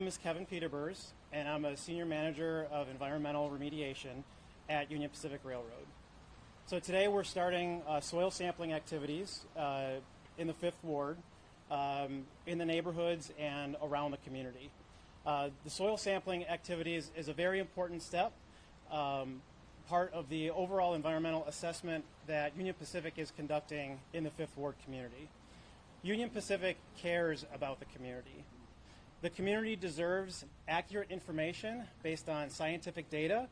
My name is Kevin Peterburs, and I'm a senior manager of environmental remediation at Union Pacific Railroad. So today we're starting soil sampling activities in the 5th Ward, in the neighborhoods and around the community. The soil sampling activities is a very important step, part of the overall environmental assessment that Union Pacific is conducting in the 5th Ward community. Union Pacific cares about the community. The community deserves accurate information based on scientific data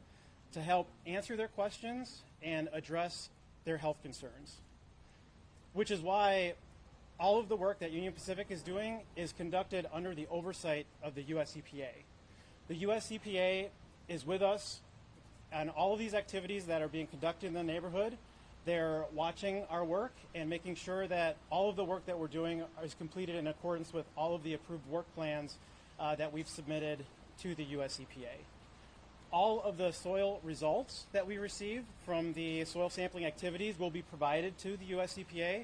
to help answer their questions and address their health concerns, which is why all of the work that Union Pacific is doing is conducted under the oversight of the U.S. EPA. The U.S. EPA is with us on all of these activities that are being conducted in the neighborhood. They're watching our work and making sure that all of the work that we're doing is completed in accordance with all of the approved work plans that we've submitted to the U.S. EPA. All of the soil results that we receive from the soil sampling activities will be provided to the U.S. EPA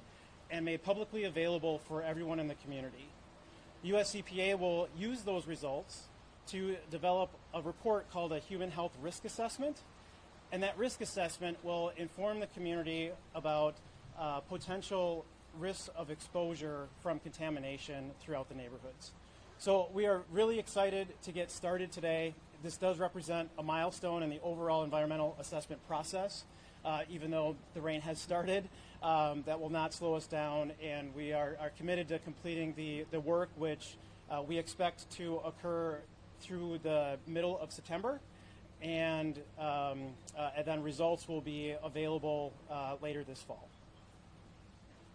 and made publicly available for everyone in the community. The U.S. EPA will use those results to develop a report called a Human Health Risk Assessment, and that risk assessment will inform the community about potential risks of exposure from contamination throughout the neighborhoods. So we are really excited to get started today. This does represent a milestone in the overall environmental assessment process. Even though the rain has started, that will not slow us down, and we are committed to completing the work, which we expect to occur through the middle of September. And then results will be available later this fall.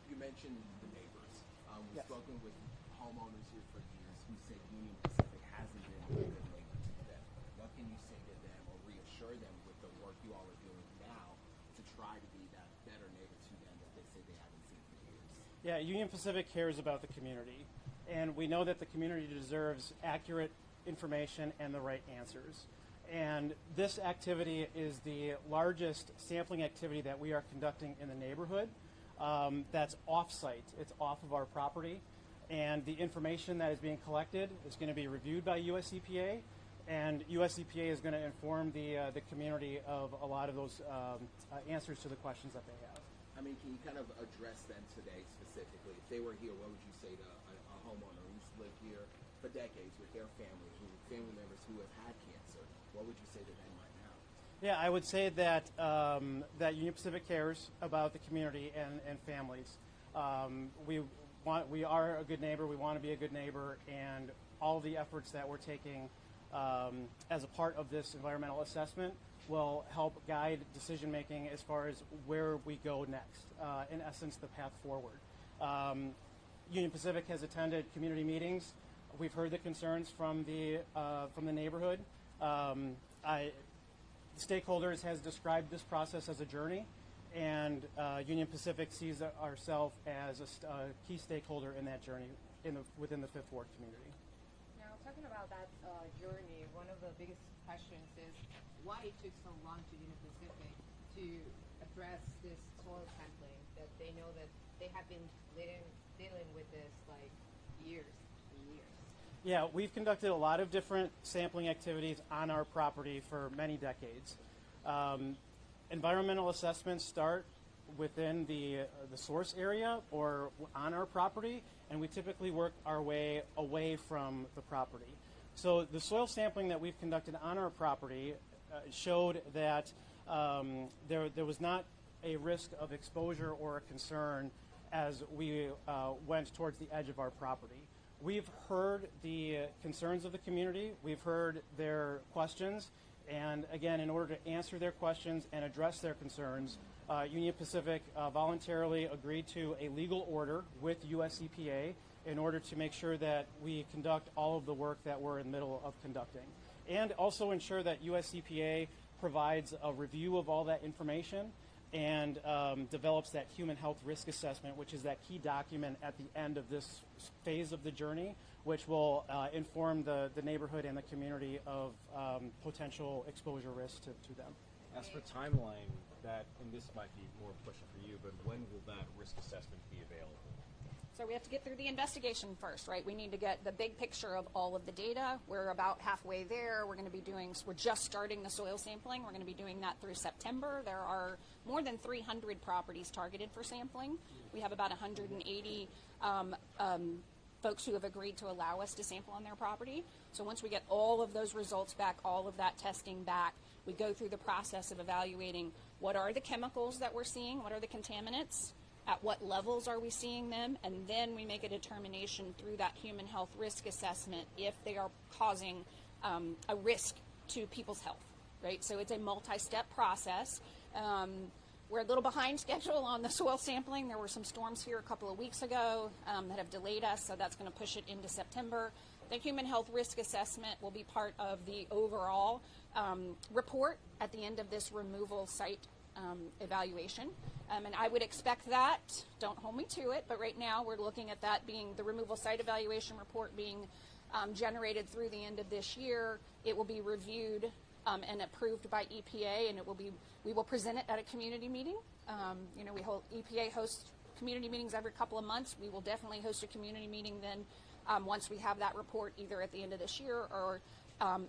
You mentioned the neighbors. We've Yes. spoken with homeowners here for years who say Union Pacific hasn't been a good neighbor to them. What can you say to them or reassure them with the work you all are doing now to try to be that better neighbor to them that they say they haven't seen for years? Yeah, Union Pacific cares about the community, and we know that the community deserves accurate information and the right answers. And this activity is the largest sampling activity that we are conducting in the neighborhood. That's off-site. It's off of our property. And the information that is being collected is going to be reviewed by US EPA. And US EPA is going to inform the community of a lot of those answers to the questions that they have. I mean, can you kind of address them today specifically? If they were here, what would you say to a homeowner who's lived here for decades with their family members who have had cancer? What would you say to them right now? Yeah, I would say that that Union Pacific cares about the community and families. We are a good neighbor. We want to be a good neighbor, and all the efforts that we're taking as a part of this environmental assessment will help guide decision making as far as where we go next. In essence, the path forward. Union Pacific has attended community meetings. We've heard the concerns from the neighborhood. Stakeholders has described this process as a journey, and Union Pacific sees ourselves as a key stakeholder in that journey within the 5th Ward community. Now, talking about that journey, one of the biggest questions is why it took so long to Union Pacific to address this soil sampling that they know that they have been dealing with this like years and years. Yeah, we've conducted a lot of different sampling activities on our property for many decades. Environmental assessments start within the source area or on our property, and we typically work our way away from the property. So the soil sampling that we've conducted on our property showed that there was not a risk of exposure or a concern as we went towards the edge of our property. We've heard the concerns of the community. We've heard their questions. And again, in order to answer their questions and address their concerns, Union Pacific voluntarily agreed to a legal order with US EPA in order to make sure that we conduct all of the work that we're in the middle of conducting. And also ensure that US EPA provides a review of all that information and develops that human health risk assessment, which is that key document at the end of this phase of the journey, which will inform the neighborhood and the community of potential exposure risks to them. As for timeline, and this might be more a question for you, but when will that risk assessment be available? So we have to get through the investigation first, right? We need to get the big picture of all of the data. We're about halfway there. We're just starting the soil sampling. We're going to be doing that through September. There are more than 300 properties targeted for sampling. We have about 180 folks who have agreed to allow us to sample on their property. So once we get all of those results back, all of that testing back, we go through the process of evaluating what are the chemicals that we're seeing, what are the contaminants, at what levels are we seeing them, and then we make a determination through that human health risk assessment if they are causing a risk to people's health, right? So it's a multi-step process. We're a little behind schedule on the soil sampling. There were some storms here a couple of weeks ago that have delayed us, so that's going to push it into September. The human health risk assessment will be part of the overall report at the end of this removal site evaluation. And I would expect that, don't hold me to it, but right now we're looking at that being the removal site evaluation report being generated through the end of this year. It will be reviewed and approved by EPA, and we will present it at a community meeting. EPA hosts community meetings every couple of months. We will definitely host a community meeting then once we have that report, either at the end of this year or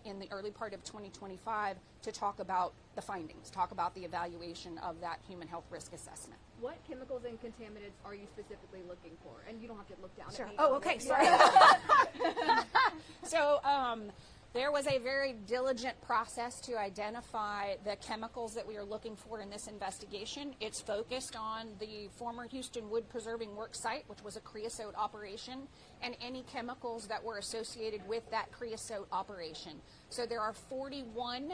in the early part of 2025, to talk about the findings, talk about the evaluation of that human health risk assessment. What chemicals and contaminants are you specifically looking for? And you don't have to look down Sure. at me. Oh, okay, sorry. So there was a very diligent process to identify the chemicals that we are looking for in this investigation. It's focused on the former Houston Wood Preserving Works site, which was a creosote operation, and any chemicals that were associated with that creosote operation. So there are 41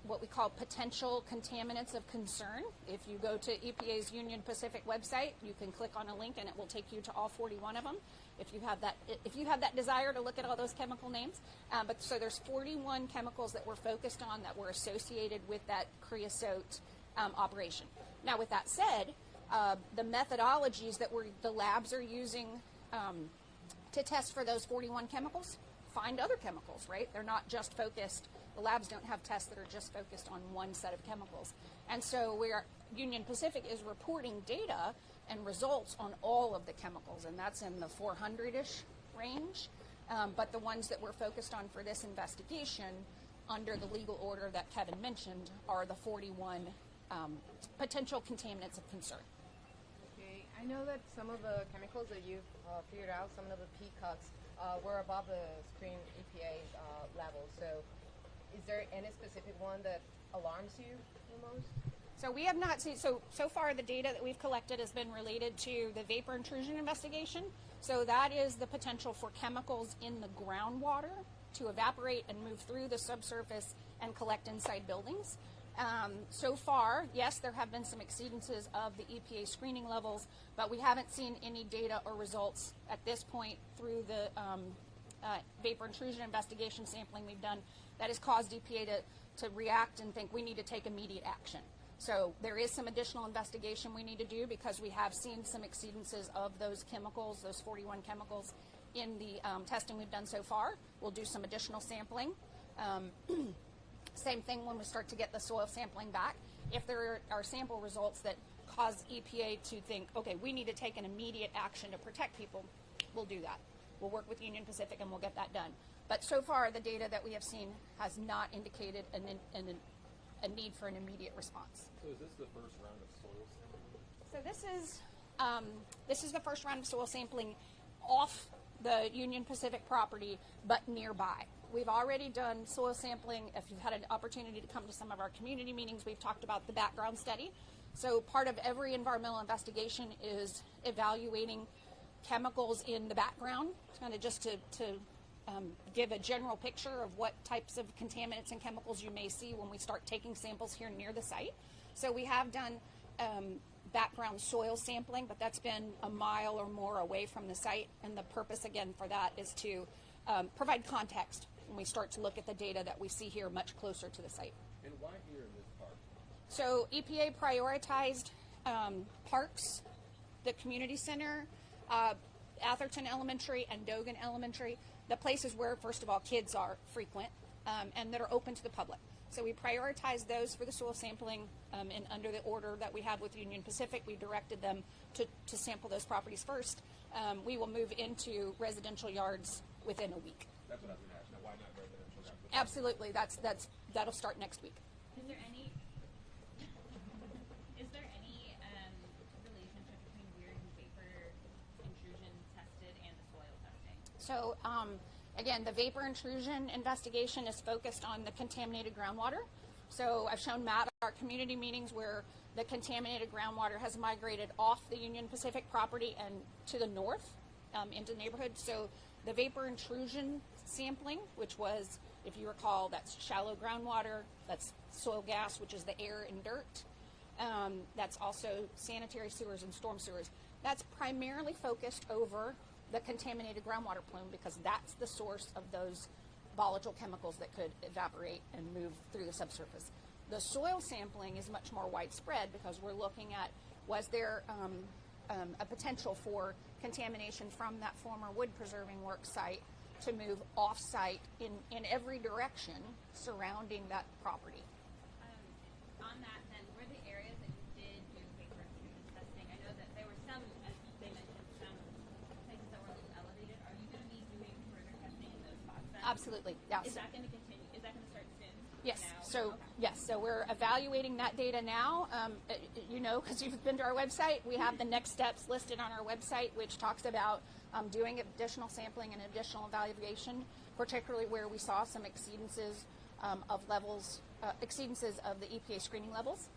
what we call potential contaminants of concern. If you go to EPA's Union Pacific website, you can click on a link and it will take you to all 41 of them. If you have that desire to look at all those chemical names. But so there's 41 chemicals that we're focused on that were associated with that creosote operation. Now, with that said, the methodologies that the labs are using to test for those 41 chemicals find other chemicals, right? They're not just focused. The labs don't have tests that are just focused on one set of chemicals. And so Union Pacific is reporting data and results on all of the chemicals, and that's in the 400-ish range. But the ones that we're focused on for this investigation, under the legal order that Kevin mentioned, are the 41 potential contaminants of concern. Okay, I know that some of the chemicals that you've figured out, some of the PCUCs, were above the screen EPA level. So is there any specific one that alarms you the most? So we have not seen, so far the data that we've collected has been related to the vapor intrusion investigation. So that is the potential for chemicals in the groundwater to evaporate and move through the subsurface and collect inside buildings. So far, yes, there have been some exceedances of the EPA screening levels, but we haven't seen any data or results at this point through the vapor intrusion investigation sampling we've done that has caused EPA to react and think we need to take immediate action. So there is some additional investigation we need to do because we have seen some exceedances of those chemicals, those 41 chemicals, in the testing we've done so far. We'll do some additional sampling. Same thing when we start to get the soil sampling back. If there are sample results that cause EPA to think, okay, we need to take an immediate action to protect people, we'll do that. We'll work with Union Pacific and we'll get that done. But so far, the data that we have seen has not indicated a need for an immediate response. So is this the first round of soil sampling? So this is the first round of soil sampling off the Union Pacific property, but nearby. We've already done soil sampling. If you've had an opportunity to come to some of our community meetings, we've talked about the background study. So part of every environmental investigation is evaluating chemicals in the background, kind of just to give a general picture of what types of contaminants and chemicals you may see when we start taking samples here near the site. So we have done background soil sampling, but that's been a mile or more away from the site. And the purpose, again, for that is to provide context when we start to look at the data that we see here much closer to the site. And why here in this park? So EPA prioritized parks, the community center, Atherton Elementary and Dogan Elementary, the places where, first of all, kids are frequent and that are open to the public. So we prioritized those for the soil sampling, and under the order that we have with Union Pacific, we directed them to sample those properties first. We will move into residential yards within a week. That's what I was going to ask. Now, why not residential? Absolutely, that'll start next week. Is there any relationship between where you vapor intrusion tested and the soil testing? So again, the vapor intrusion investigation is focused on the contaminated groundwater. So I've shown Matt at our community meetings where the contaminated groundwater has migrated off the Union Pacific property and to the north into the neighborhood. So the vapor intrusion sampling, which was, if you recall, that's shallow groundwater, that's soil gas, which is the air and dirt. That's also sanitary sewers and storm sewers. That's primarily focused over the contaminated groundwater plume because that's the source of those volatile chemicals that could evaporate and move through the subsurface. The soil sampling is much more widespread because we're looking at was there a potential for contamination from that former wood preserving work site to move off-site in every direction surrounding that property. On that, then, were the areas that you did do vapor intrusion testing? I know that there were some, as they mentioned, some places that were a little elevated. Are you going to be doing further testing in those spots then? Absolutely, yes. Is that going to continue? Is that going to start soon? Yes. Now? So Okay. yes. So we're evaluating that data now. You know, because you've been to our website, we have the next steps listed on our website, which talks about doing additional sampling and additional evaluation, particularly where we saw some exceedances of levels, exceedances of the EPA screening levels.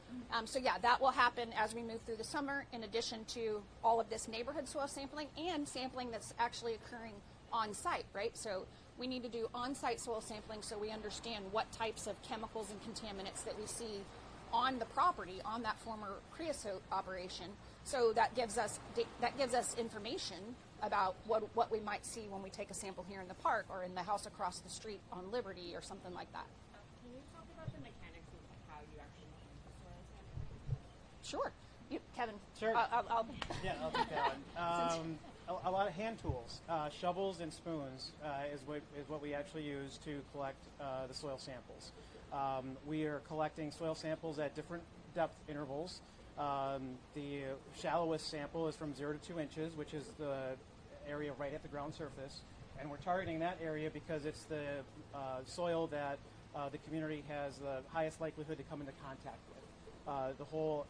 So yeah, that will happen as we move through the summer. In addition to all of this neighborhood soil sampling and sampling that's actually occurring on site, right? So we need to do on-site soil sampling so we understand what types of chemicals and contaminants that we see on the property, on that former creosote operation. So that gives us information about what we might see when we take a sample here in the park or in the house across the street on Liberty or something like that. Can you talk about the mechanics of how you actually use the soil sampling? Sure. Kevin. Sure. I'll Yeah, I'll take that one. A lot of hand tools, shovels and spoons is what we actually use to collect the soil samples. We are collecting soil samples at different depth intervals. The shallowest sample is from 0 to 2 inches, which is the area right at the ground surface. And we're targeting that area because it's the soil that the community has the highest likelihood to come into contact with. The whole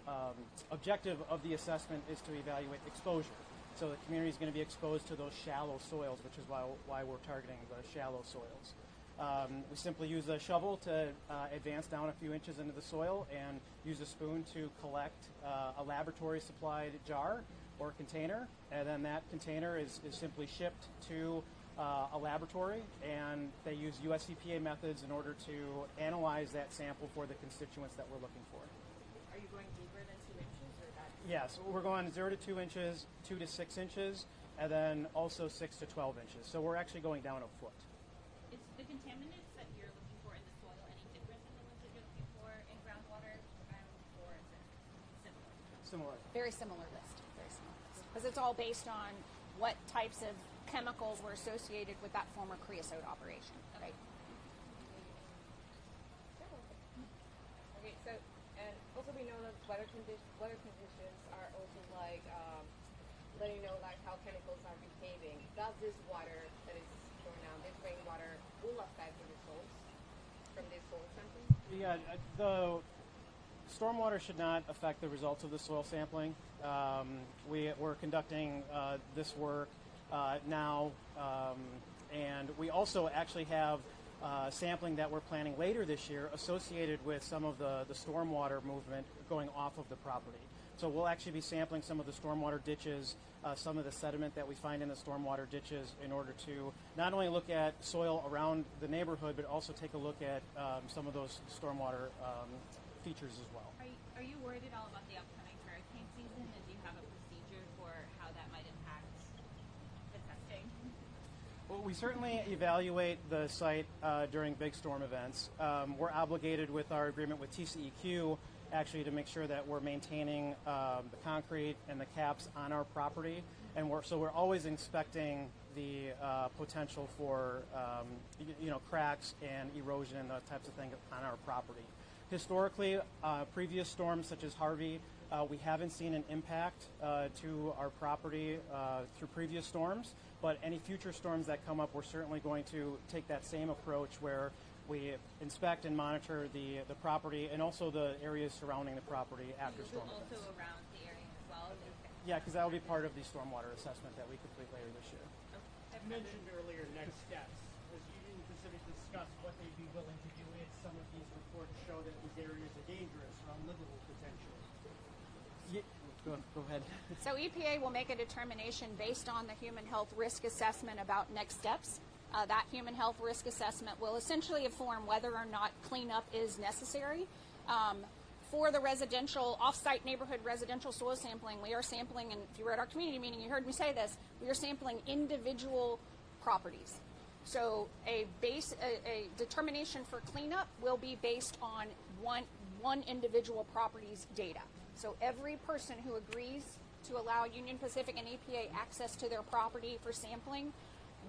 objective of the assessment is to evaluate exposure. So the community is going to be exposed to those shallow soils, which is why we're targeting the shallow soils. We simply use a shovel to advance down a few inches into the soil and use a spoon to collect a laboratory supplied jar or container, and then that container is simply shipped to a laboratory, and they use US EPA methods in order to analyze that sample for the constituents that we're looking for. Are you going deeper than 2 inches or that? Yes, we're going 0 to 2 inches, 2 to 6 inches, and then also 6 to 12 inches. So we're actually going down a foot. Is the contaminants that you're looking for in the soil any different than the ones that you're looking for in groundwater, or is it similar? Similar. Very similar list. Very similar list. Because it's all based on what types of chemicals were associated with that former creosote operation, right? Okay, so, and also we know that weather conditions are also like letting you know like how chemicals are behaving. Does this water that is going out, this rainwater, will affect the results from this soil sampling? Yeah, the stormwater should not affect the results of the soil sampling. We're conducting this work now, and we also actually have sampling that we're planning later this year associated with some of the stormwater movement going off of the property. So we'll actually be sampling some of the stormwater ditches, some of the sediment that we find in the stormwater ditches in order to not only look at soil around the neighborhood, but also take a look at some of those stormwater features as well. Are you worried at all about the upcoming hurricane season, and do you have a procedure for how that might impact the testing? Well, we certainly evaluate the site during big storm events. We're obligated with our agreement with TCEQ actually to make sure that we're maintaining the concrete and the caps on our property. and we're always inspecting the potential for cracks and erosion and those types of things on our property. Historically, previous storms such as Harvey, we haven't seen an impact to our property through previous storms, but any future storms that come up, we're certainly going to take that same approach where we inspect and monitor the property and also the areas surrounding the property after storm Also events. around the area as well. Yeah, because that will be part of the stormwater assessment that we complete later this year. You mentioned earlier next steps. As Union Pacific discussed what they'd be willing to do if some of these reports show that these areas are dangerous or unlivable potentially. Go ahead. So EPA will make a determination based on the human health risk assessment about next steps. That human health risk assessment will essentially inform whether or not cleanup is necessary. For the residential, off-site neighborhood residential soil sampling, we are sampling, and if you were at our community meeting, you heard me say this, we are sampling individual properties. So a determination for cleanup will be based on one individual property's data. So every person who agrees to allow Union Pacific and EPA access to their property for sampling,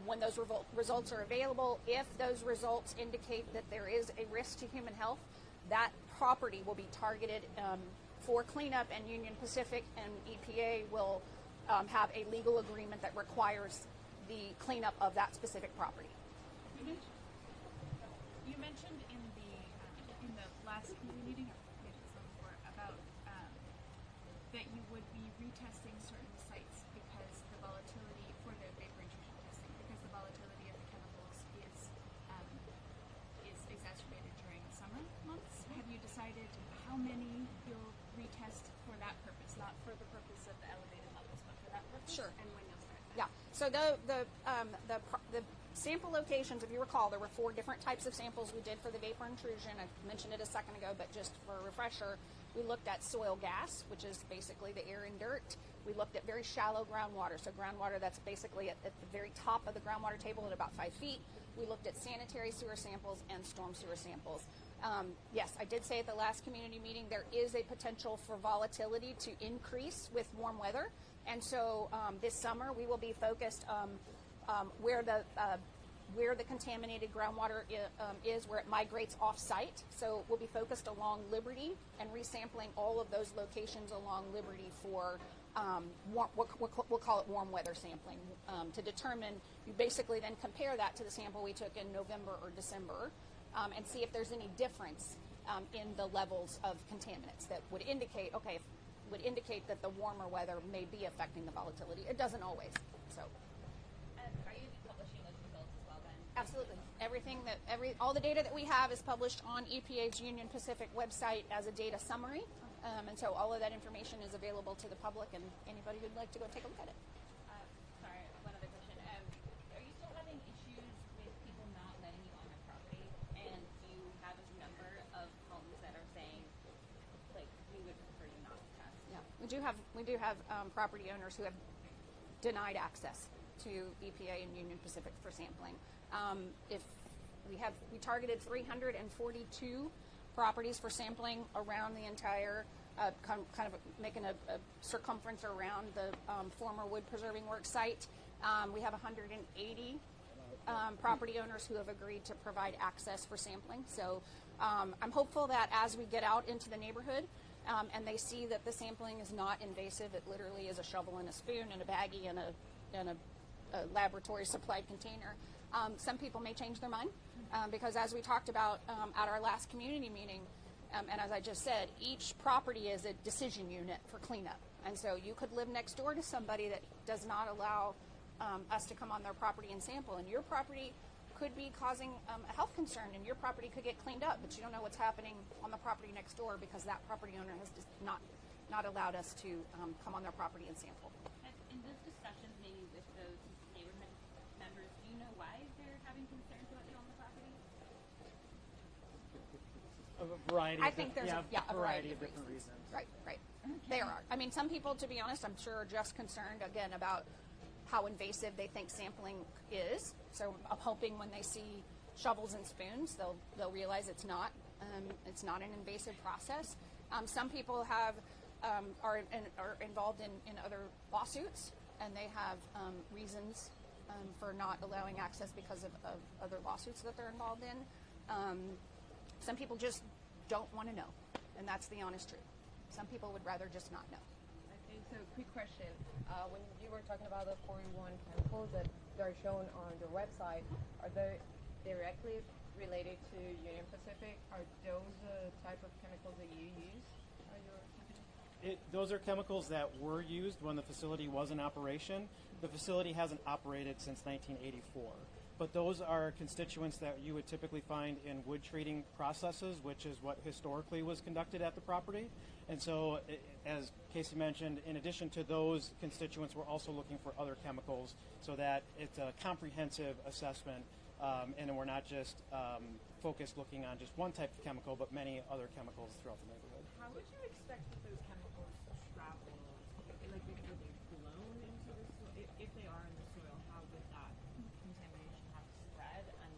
when those results are available, if those results indicate that there is a risk to human health, that property will be targeted for cleanup, and Union Pacific and EPA will have a legal agreement that requires the cleanup of that specific property. You mentioned in the last committee meeting, or maybe it was one before, about that you would be retesting certain sites because the volatility for the vapor intrusion testing, because the volatility of the chemicals is exacerbated during summer months. Have you decided how many you'll retest for that purpose, not for the purpose of the elevated levels, but for that purpose? Sure. And when you'll start that? Yeah. So the sample locations, if you recall, there were 4 different types of samples we did for the vapor intrusion. I mentioned it a second ago, but just for a refresher, we looked at soil gas, which is basically the air and dirt. We looked at very shallow groundwater, so groundwater that's basically at the very top of the groundwater table at about 5 feet. We looked at sanitary sewer samples and storm sewer samples. Yes, I did say at the last community meeting there is a potential for volatility to increase with warm weather, and so this summer we will be focused where the contaminated groundwater is, where it migrates off-site. So we'll be focused along Liberty and resampling all of those locations along Liberty for we'll call it warm weather sampling to determine. You basically then compare that to the sample we took in November or December and see if there's any difference in the levels of contaminants that would indicate that the warmer weather may be affecting the volatility. It doesn't always. So. Are you publishing those results as well then? Absolutely. All the data that we have is published on EPA's Union Pacific website as a data summary. And so all of that information is available to the public and anybody who'd like to go take a look at it. Sorry, one other question. Are you still having issues with people not letting you on their property? And do you have a number of homes that are saying, like, we would prefer you not to test? Yeah, we do have property owners who have denied access to EPA and Union Pacific for sampling. We targeted 342 properties for sampling around the entire, kind of making a circumference around the former wood preserving works site. We have 180 property owners who have agreed to provide access for sampling. So I'm hopeful that as we get out into the neighborhood and they see that the sampling is not invasive, it literally is a shovel and a spoon and a baggie and a laboratory supplied container. Some people may change their mind because as we talked about at our last community meeting, and as I just said, each property is a decision unit for cleanup. And so you could live next door to somebody that does not allow us to come on their property and sample, and your property could be causing a health concern, and your property could get cleaned up, but you don't know what's happening on the property next door because that property owner has just not allowed us to come on their property and sample. And in those discussions, maybe with those neighborhood members, do you know why they're having concerns about you on the property? A variety. I think there's a variety of different reasons. Right. There are. I mean, some people, to be honest, I'm sure are just concerned, again, about how invasive they think sampling is. So I'm hoping when they see shovels and spoons, they'll realize it's not an invasive process. Some people are involved in other lawsuits and they have reasons for not allowing access because of other lawsuits that they're involved in. Some people just don't want to know, and that's the honest truth. Some people would rather just not know. Okay, so quick question. When you were talking about the 41 chemicals that are shown on your website, are they directly related to Union Pacific? Are those the type of chemicals that you use at your company? Those are chemicals that were used when the facility was in operation. The facility hasn't operated since 1984. But those are constituents that you would typically find in wood treating processes, which is what historically was conducted at the property. And so, as Casey mentioned, in addition to those constituents, we're also looking for other chemicals so that it's a comprehensive assessment, and we're not just focused looking on just one type of chemical, but many other chemicals throughout the neighborhood. How would you expect that those chemicals travel? Like, would they blown into the soil? If they are in the soil, how would that contamination have spread? And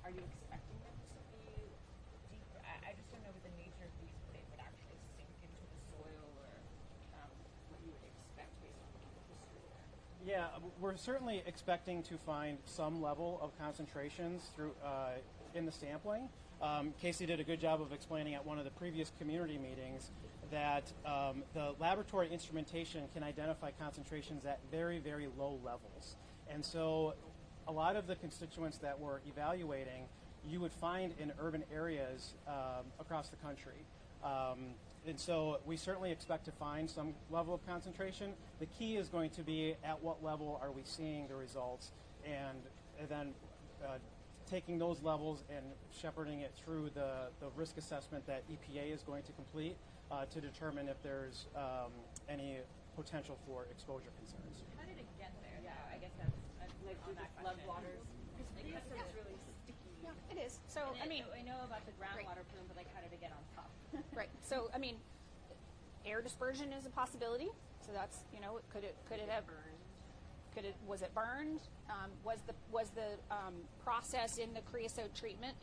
are you expecting them to be deep? I just don't know what the nature of these, they would actually sink into the soil, or what you would expect based on the history there. Yeah, we're certainly expecting to find some level of concentrations through in the sampling. Casey did a good job of explaining at one of the previous community meetings that the laboratory instrumentation can identify concentrations at very, very low levels. And so a lot of the constituents that we're evaluating you would find in urban areas across the country. And so we certainly expect to find some level of concentration. The key is going to be at what level are we seeing the results, and then taking those levels and shepherding it through the risk assessment that EPA is going to complete to determine if there's any potential for exposure concerns. How did it get there? Yeah, I guess that's like on that floodwaters. Because creosote is really sticky. Yeah, it is. So, I mean, I know about the groundwater plume, but like, how did it get on top? right. So, I mean, air dispersion is a possibility. So that's, could it have was it burned? Was the process in the creosote treatment?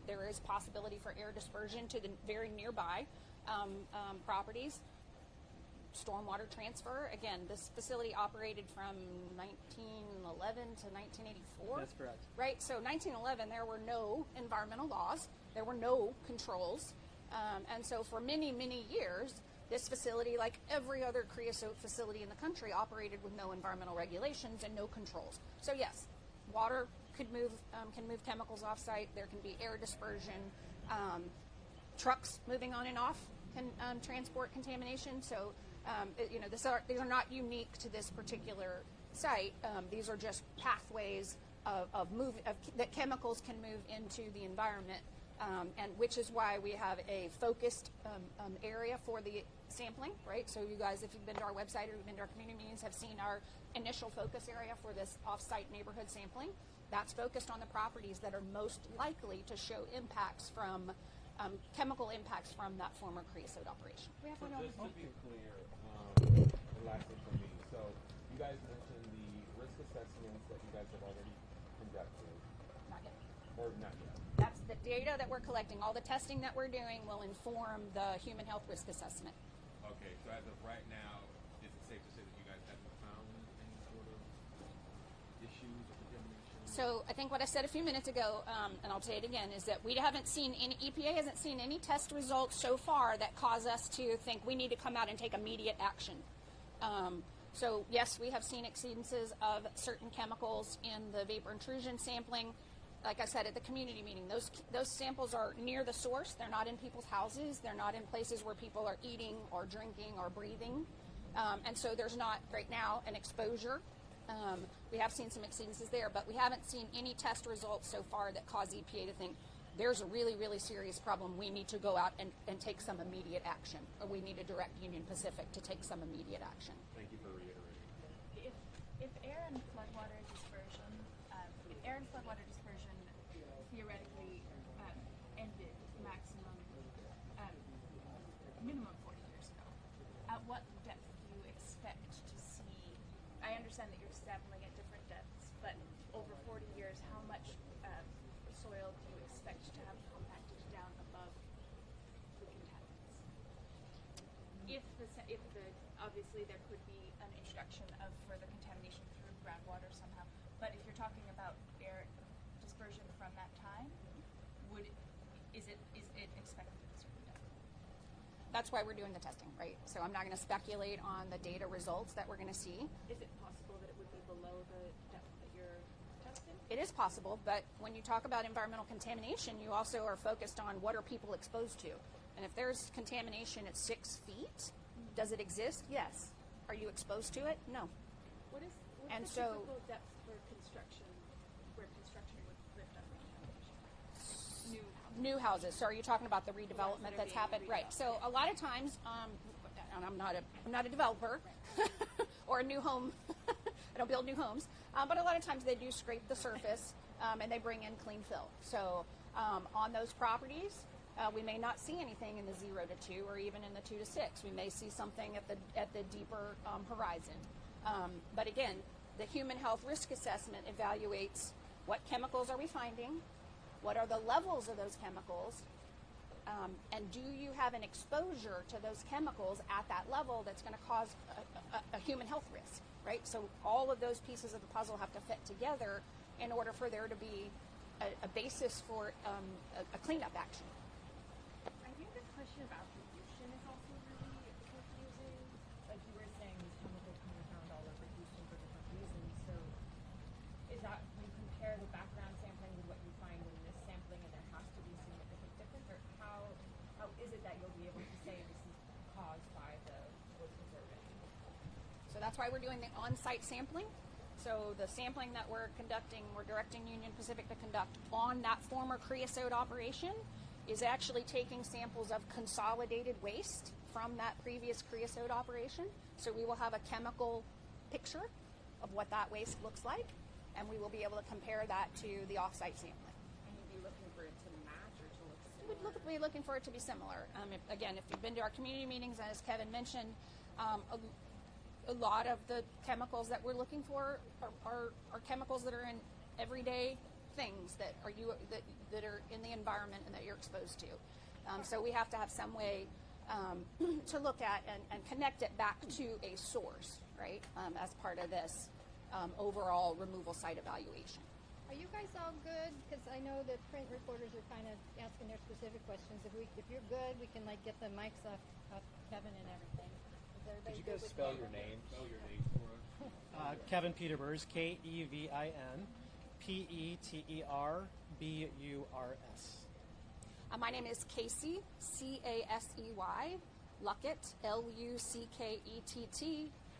There is possibility for air dispersion to the very nearby properties. Stormwater transfer. Again, this facility operated from 1911 to 1984. That's correct. Right. So 1911, there were no environmental laws. There were no controls, and so for many, many years, this facility, like every other creosote facility in the country, operated with no environmental regulations and no controls. So yes, water can move chemicals off-site. There can be air dispersion. Trucks moving on and off can transport contamination. So these are not unique to this particular site. These are just pathways that chemicals can move into the environment. And which is why we have a focused area for the sampling, right? So you guys, if you've been to our website or you've been to our community meetings, have seen our initial focus area for this off-site neighborhood sampling. That's focused on the properties that are most likely to show impacts from chemical impacts from that former creosote operation. We have So one over just to here. be clear, the last thing for me. So you guys mentioned the risk assessments that you guys have already conducted, Not yet. or not yet. That's the data that we're collecting. All the testing that we're doing will inform the human health risk assessment. Okay, so as of right now, is it safe to say that you guys haven't found any sort of issues or contamination? So I think what I said a few minutes ago, and I'll say it again, is that we haven't seen any, EPA hasn't seen any test results so far that cause us to think we need to come out and take immediate action. So yes, we have seen exceedances of certain chemicals in the vapor intrusion sampling. Like I said at the community meeting, those samples are near the source. They're not in people's houses. They're not in places where people are eating or drinking or breathing. And so there's not, right now, an exposure. We have seen some exceedances there, but we haven't seen any test results so far that cause EPA to think there's a really, really serious problem. We need to go out and take some immediate action, or we need to direct Union Pacific to take some immediate action. Thank you for reiterating. If air and floodwater dispersion, theoretically ended minimum 40 years ago, at what depth do you expect to see? I understand that you're sampling at different depths, but over 40 years, how much soil do you expect to have compacted down above the contaminants? if the obviously there could be an introduction of further contamination through groundwater somehow, but if you're talking about air dispersion from that time, is it expected to be certain depth? That's why we're doing the testing, right? So I'm not going to speculate on the data results that we're going to see. Is it possible that it would be below the depth that you're testing? It is possible, but when you talk about environmental contamination, you also are focused on what are people exposed to. And if there's contamination at 6 feet, does it exist? Yes. Are you exposed to it? No. What's And the so- typical depth for construction, where construction would lift up contamination? New houses. So are you talking about the redevelopment that are that's being happened? Right. redeveloped. So a lot of times, and I'm not a developer or a new home. I don't build new homes, but a lot of times they do scrape the surface and they bring in clean fill. So on those properties, we may not see anything in the 0 to 2 or even in the 2 to 6. We may see something at the deeper horizon. But again, the human health risk assessment evaluates what chemicals are we finding, what are the levels of those chemicals, and do you have an exposure to those chemicals at that level that's going to cause a human health risk, right? So all of those pieces of the puzzle have to fit together in order for there to be a basis for a cleanup action. I think the question about pollution is also really confusing. Like you were saying, these chemicals can be found all over Houston for different reasons. So is that you compare the background sampling with what you find in this sampling, and there has to be a significant difference, or how is it that you'll be able to say this is caused by the wood preserving? So that's why we're doing the on-site sampling. So the sampling that we're conducting, we're directing Union Pacific to conduct on that former creosote operation is actually taking samples of consolidated waste from that previous creosote operation. So we will have a chemical picture of what that waste looks like, and we will be able to compare that to the off-site sampling. And you'd be looking for it to match or to look We'd similar? be looking for it to be similar. If you've been to our community meetings, as Kevin mentioned, a lot of the chemicals that we're looking for are chemicals that are in everyday things that are in the environment and that you're exposed to. So we have to have some way to look at and connect it back to a source, right? As part of this overall removal site evaluation. Are you guys all good? Because I know that print reporters are kind of asking their specific questions. If you're good, we can get the mics off Kevin and everything. Is everybody Could you good guys with spell that? your name? Spell your name for us. Kevin Peterburs, Kevin Peterburs. My name is Casey, Casey, Luckett, Luckett,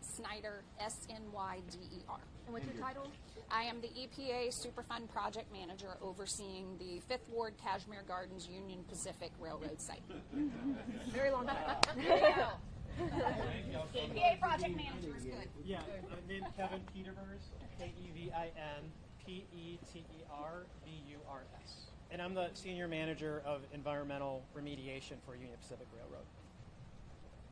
Snyder, Snyder. And what's your title? I am the EPA Superfund Project Manager overseeing the 5th Ward Kashmere Gardens Union Pacific Railroad site. Very long time. EPA Project Manager is good. Yeah, named Kevin Peterburs, Kevin Peterburs. And I'm the Senior Manager of Environmental Remediation for Union Pacific Railroad.